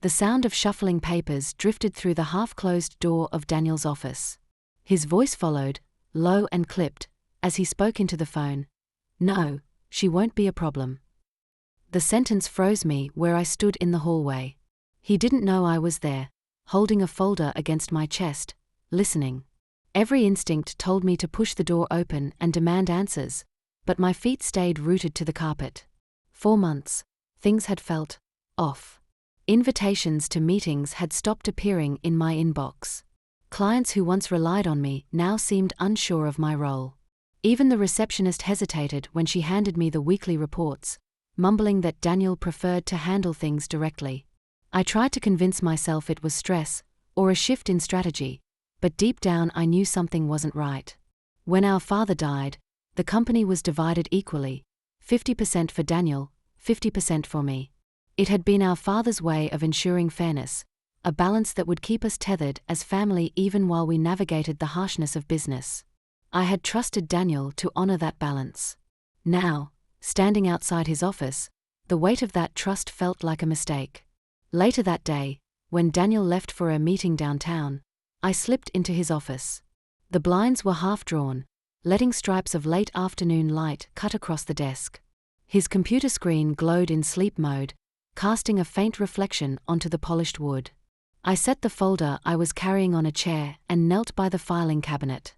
The sound of shuffling papers drifted through the half-closed door of Daniel's office. His voice followed, low and clipped, as he spoke into the phone. "No, she won't be a problem." The sentence froze me where I stood in the hallway. He didn't know I was there, holding a folder against my chest, listening. Every instinct told me to push the door open and demand answers, but my feet stayed rooted to the carpet. 4 months, things had felt off. Invitations to meetings had stopped appearing in my inbox. Clients who once relied on me now seemed unsure of my role. Even the receptionist hesitated when she handed me the weekly reports, mumbling that Daniel preferred to handle things directly. I tried to convince myself it was stress, or a shift in strategy, but deep down I knew something wasn't right. When our father died, the company was divided equally, 50% for Daniel, 50% for me. It had been our father's way of ensuring fairness, a balance that would keep us tethered as family even while we navigated the harshness of business. I had trusted Daniel to honor that balance. Now, standing outside his office, the weight of that trust felt like a mistake. Later that day, when Daniel left for a meeting downtown, I slipped into his office. The blinds were half drawn, letting stripes of late afternoon light cut across the desk. His computer screen glowed in sleep mode, casting a faint reflection onto the polished wood. I set the folder I was carrying on a chair and knelt by the filing cabinet.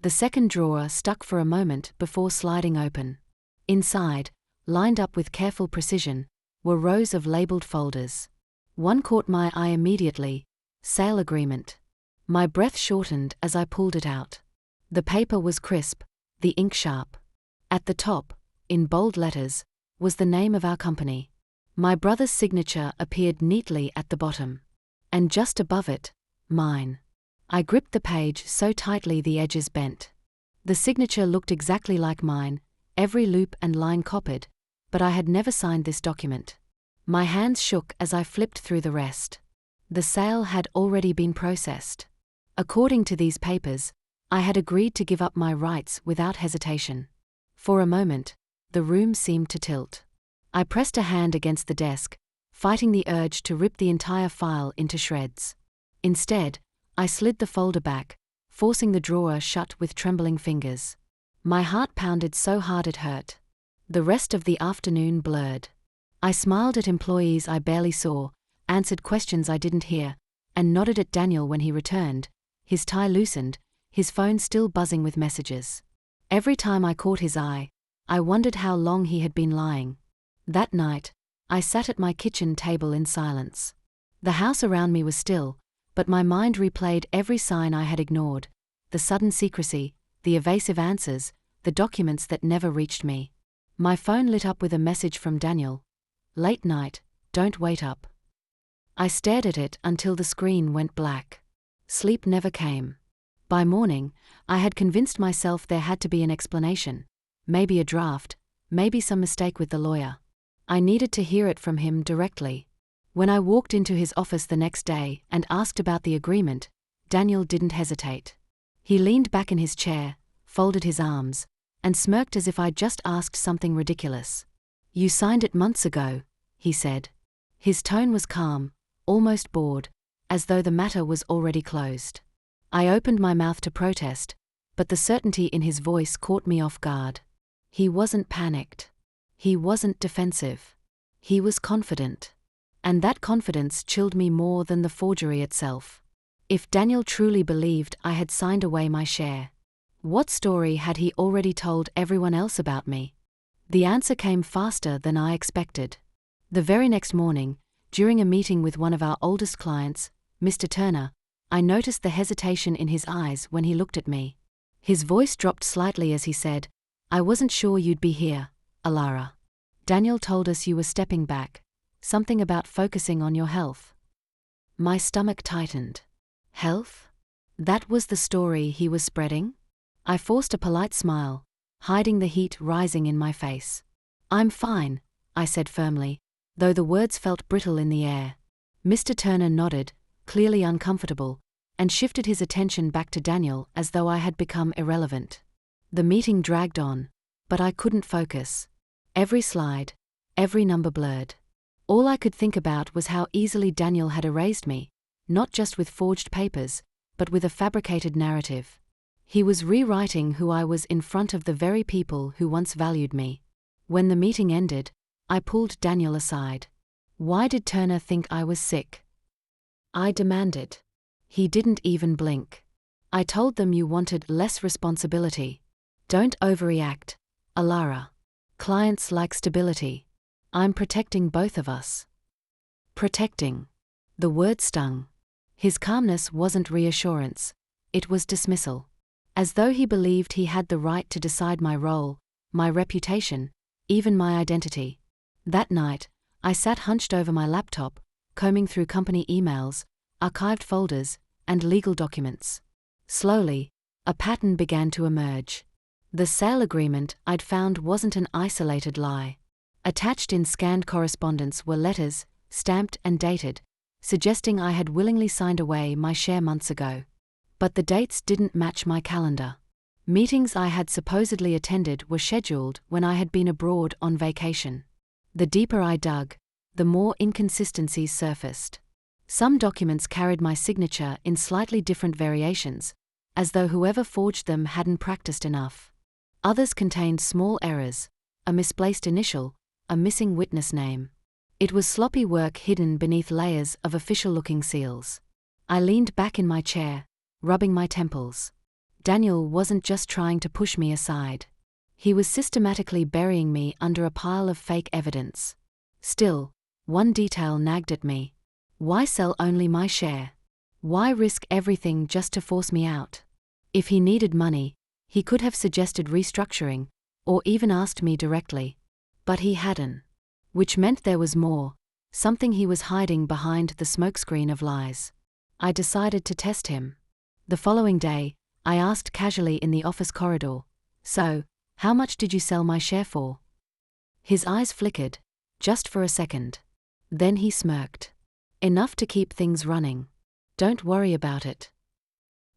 The second drawer stuck for a moment before sliding open. Inside, lined up with careful precision, were rows of labeled folders. One caught my eye immediately: sale agreement. My breath shortened as I pulled it out. The paper was crisp, the ink sharp. At the top, in bold letters, was the name of our company. My brother's signature appeared neatly at the bottom. And just above it, mine. I gripped the page so tightly the edges bent. The signature looked exactly like mine, every loop and line copied, but I had never signed this document. My hands shook as I flipped through the rest. The sale had already been processed. According to these papers, I had agreed to give up my rights without hesitation. For a moment, the room seemed to tilt. I pressed a hand against the desk, fighting the urge to rip the entire file into shreds. Instead, I slid the folder back, forcing the drawer shut with trembling fingers. My heart pounded so hard it hurt. The rest of the afternoon blurred. I smiled at employees I barely saw, answered questions I didn't hear, and nodded at Daniel when he returned, his tie loosened, his phone still buzzing with messages. Every time I caught his eye, I wondered how long he had been lying. That night, I sat at my kitchen table in silence. The house around me was still, but my mind replayed every sign I had ignored: the sudden secrecy, the evasive answers, the documents that never reached me. My phone lit up with a message from Daniel. "Late night, don't wait up." I stared at it until the screen went black. Sleep never came. By morning, I had convinced myself there had to be an explanation. Maybe a draft, maybe some mistake with the lawyer. I needed to hear it from him directly. When I walked into his office the next day and asked about the agreement, Daniel didn't hesitate. He leaned back in his chair, folded his arms, and smirked as if I'd just asked something ridiculous. "You signed it months ago," he said. His tone was calm, almost bored, as though the matter was already closed. I opened my mouth to protest, but the certainty in his voice caught me off guard. He wasn't panicked. He wasn't defensive. He was confident. And that confidence chilled me more than the forgery itself. If Daniel truly believed I had signed away my share, what story had he already told everyone else about me? The answer came faster than I expected. The very next morning, during a meeting with one of our oldest clients, Mr. Turner, I noticed the hesitation in his eyes when he looked at me. His voice dropped slightly as he said, "I wasn't sure you'd be here, Alara. Daniel told us you were stepping back, something about focusing on your health." My stomach tightened. Health? That was the story he was spreading? I forced a polite smile, hiding the heat rising in my face. "I'm fine," I said firmly, though the words felt brittle in the air. Mr. Turner nodded, clearly uncomfortable, and shifted his attention back to Daniel as though I had become irrelevant. The meeting dragged on, but I couldn't focus. Every slide, every number blurred. All I could think about was how easily Daniel had erased me, not just with forged papers, but with a fabricated narrative. He was rewriting who I was in front of the very people who once valued me. When the meeting ended, I pulled Daniel aside. "Why did Turner think I was sick?" I demanded. He didn't even blink. "I told them you wanted less responsibility. Don't overreact, Alara. Clients like stability. I'm protecting both of us." Protecting. The word stung. His calmness wasn't reassurance, it was dismissal. As though he believed he had the right to decide my role, my reputation, even my identity. That night, I sat hunched over my laptop, combing through company emails, archived folders, and legal documents. Slowly, a pattern began to emerge. The sale agreement I'd found wasn't an isolated lie. Attached in scanned correspondence were letters, stamped and dated, suggesting I had willingly signed away my share months ago. But the dates didn't match my calendar. Meetings I had supposedly attended were scheduled when I had been abroad on vacation. The deeper I dug, the more inconsistencies surfaced. Some documents carried my signature in slightly different variations, as though whoever forged them hadn't practiced enough. Others contained small errors, a misplaced initial, a missing witness name. It was sloppy work hidden beneath layers of official-looking seals. I leaned back in my chair, rubbing my temples. Daniel wasn't just trying to push me aside. He was systematically burying me under a pile of fake evidence. Still, one detail nagged at me. Why sell only my share? Why risk everything just to force me out? If he needed money, he could have suggested restructuring, or even asked me directly. But he hadn't. Which meant there was more, something he was hiding behind the smokescreen of lies. I decided to test him. The following day, I asked casually in the office corridor, "So, how much did you sell my share for?" His eyes flickered, just for a second. Then he smirked. "Enough to keep things running. Don't worry about it."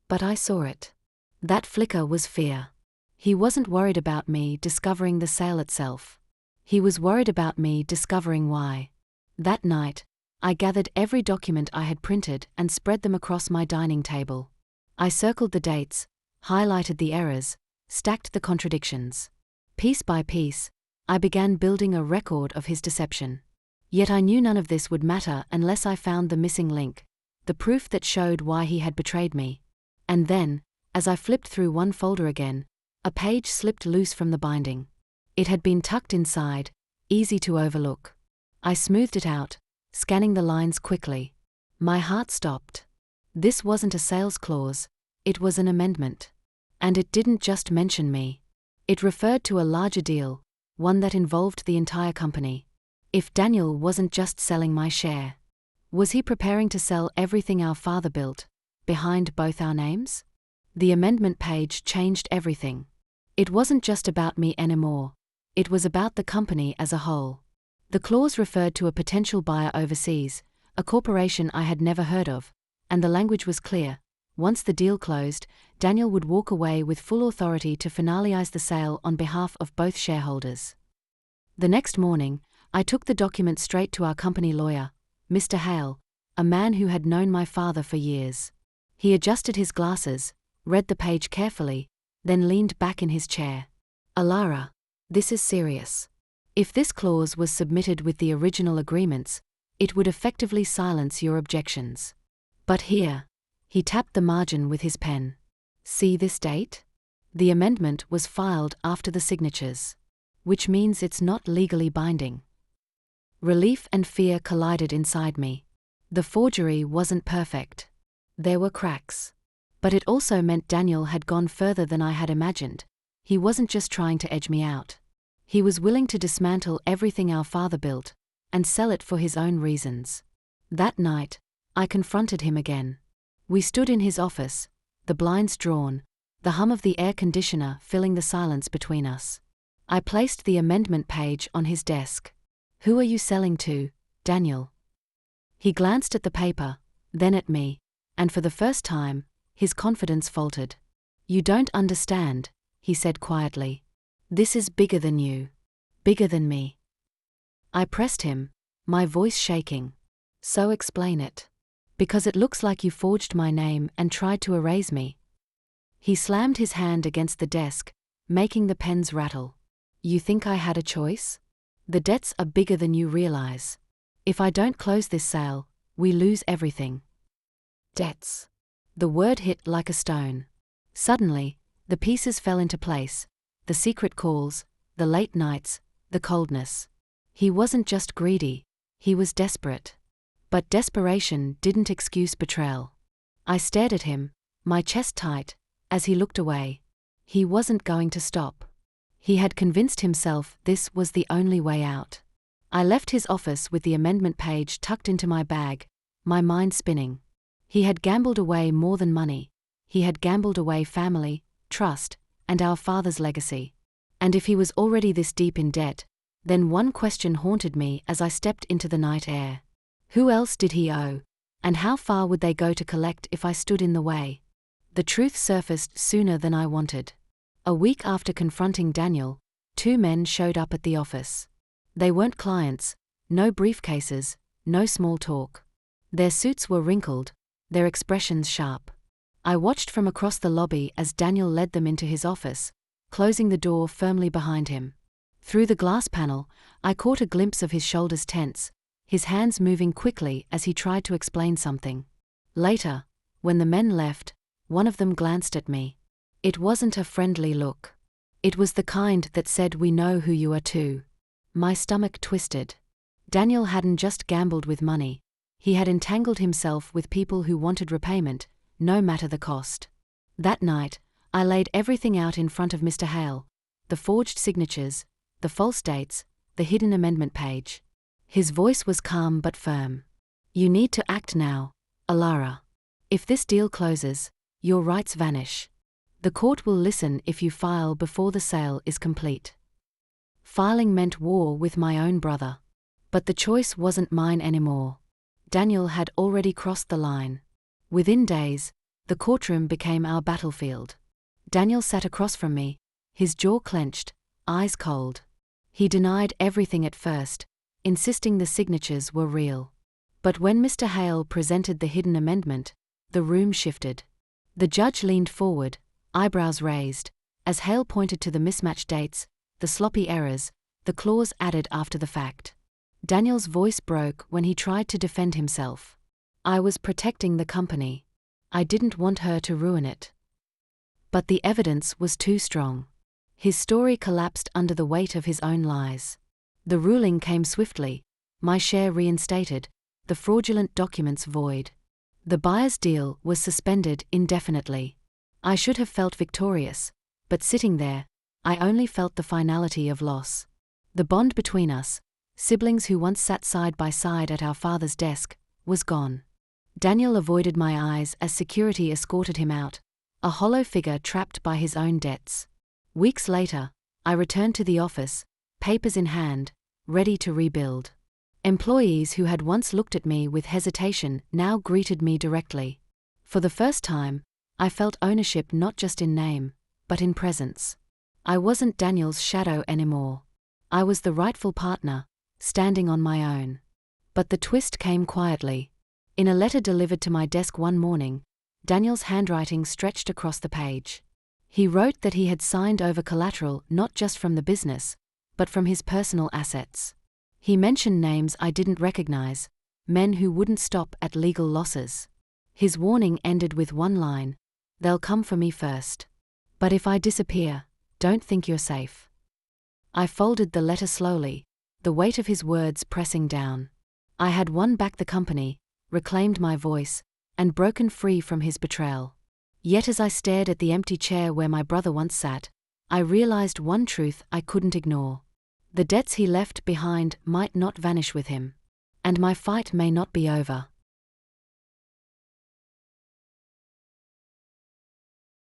But I saw it. That flicker was fear. He wasn't worried about me discovering the sale itself. He was worried about me discovering why. That night, I gathered every document I had printed and spread them across my dining table. I circled the dates, highlighted the errors, stacked the contradictions. Piece by piece, I began building a record of his deception. Yet I knew none of this would matter unless I found the missing link, the proof that showed why he had betrayed me. And then, as I flipped through one folder again, a page slipped loose from the binding. It had been tucked inside, easy to overlook. I smoothed it out, scanning the lines quickly. My heart stopped. This wasn't a sales clause, it was an amendment. And it didn't just mention me. It referred to a larger deal, one that involved the entire company. If Daniel wasn't just selling my share, was he preparing to sell everything our father built, behind both our names? The amendment page changed everything. It wasn't just about me anymore, it was about the company as a whole. The clause referred to a potential buyer overseas, a corporation I had never heard of, and the language was clear. Once the deal closed, Daniel would walk away with full authority to finalize the sale on behalf of both shareholders. The next morning, I took the document straight to our company lawyer, Mr. Hale, a man who had known my father for years. He adjusted his glasses, read the page carefully, then leaned back in his chair. "Alara, this is serious. If this clause was submitted with the original agreements, it would effectively silence your objections. But here," he tapped the margin with his pen. "See this date? The amendment was filed after the signatures, which means it's not legally binding." Relief and fear collided inside me. The forgery wasn't perfect. There were cracks. But it also meant Daniel had gone further than I had imagined. He wasn't just trying to edge me out. He was willing to dismantle everything our father built, and sell it for his own reasons. That night, I confronted him again. We stood in his office, the blinds drawn, the hum of the air conditioner filling the silence between us. I placed the amendment page on his desk. "Who are you selling to, Daniel?" He glanced at the paper, then at me, and for the first time, his confidence faltered. "You don't understand," he said quietly. "This is bigger than you. Bigger than me." I pressed him, my voice shaking. So explain it. Because it looks like you forged my name and tried to erase me. He slammed his hand against the desk, making the pens rattle. You think I had a choice? The debts are bigger than you realize. If I don't close this sale, we lose everything. Debts. The word hit like a stone. Suddenly, the pieces fell into place. The secret calls, the late nights, the coldness. He wasn't just greedy, he was desperate. But desperation didn't excuse betrayal. I stared at him, my chest tight, as he looked away. He wasn't going to stop. He had convinced himself this was the only way out. I left his office with the amendment page tucked into my bag, my mind spinning. He had gambled away more than money. He had gambled away family, trust, and our father's legacy. And if he was already this deep in debt, then one question haunted me as I stepped into the night air. Who else did he owe? And how far would they go to collect if I stood in the way? The truth surfaced sooner than I wanted. A week after confronting Daniel, 2 men showed up at the office. They weren't clients, no briefcases, no small talk. Their suits were wrinkled, their expressions sharp. I watched from across the lobby as Daniel led them into his office, closing the door firmly behind him. Through the glass panel, I caught a glimpse of his shoulders tense, his hands moving quickly as he tried to explain something. Later, when the men left, one of them glanced at me. It wasn't a friendly look. It was the kind that said, "We know who you are too." My stomach twisted. Daniel hadn't just gambled with money. He had entangled himself with people who wanted repayment, no matter the cost. That night, I laid everything out in front of Mr. Hale. The forged signatures, the false dates, the hidden amendment page. His voice was calm but firm. You need to act now, Alara. If this deal closes, your rights vanish. The court will listen if you file before the sale is complete. Filing meant war with my own brother. But the choice wasn't mine anymore. Daniel had already crossed the line. Within days, the courtroom became our battlefield. Daniel sat across from me, his jaw clenched, eyes cold. He denied everything at first, insisting the signatures were real. But when Mr. Hale presented the hidden amendment, the room shifted. The judge leaned forward, eyebrows raised, as Hale pointed to the mismatched dates, the sloppy errors, the clause added after the fact. Daniel's voice broke when he tried to defend himself. I was protecting the company. I didn't want her to ruin it. But the evidence was too strong. His story collapsed under the weight of his own lies. The ruling came swiftly, my share reinstated, the fraudulent documents void. The buyer's deal was suspended indefinitely. I should have felt victorious, but sitting there, I only felt the finality of loss. The bond between us, siblings who once sat side by side at our father's desk, was gone. Daniel avoided my eyes as security escorted him out, a hollow figure trapped by his own debts. Weeks later, I returned to the office, papers in hand, ready to rebuild. Employees who had once looked at me with hesitation now greeted me directly. For the first time, I felt ownership not just in name, but in presence. I wasn't Daniel's shadow anymore. I was the rightful partner, standing on my own. But the twist came quietly. In a letter delivered to my desk one morning, Daniel's handwriting stretched across the page. He wrote that he had signed over collateral not just from the business, but from his personal assets. He mentioned names I didn't recognize, men who wouldn't stop at legal losses. His warning ended with one line: "They'll come for me first. But if I disappear, don't think you're safe." I folded the letter slowly, the weight of his words pressing down. I had won back the company, reclaimed my voice, and broken free from his betrayal. Yet as I stared at the empty chair where my brother once sat, I realized one truth I couldn't ignore. The debts he left behind might not vanish with him. And my fight may not be over.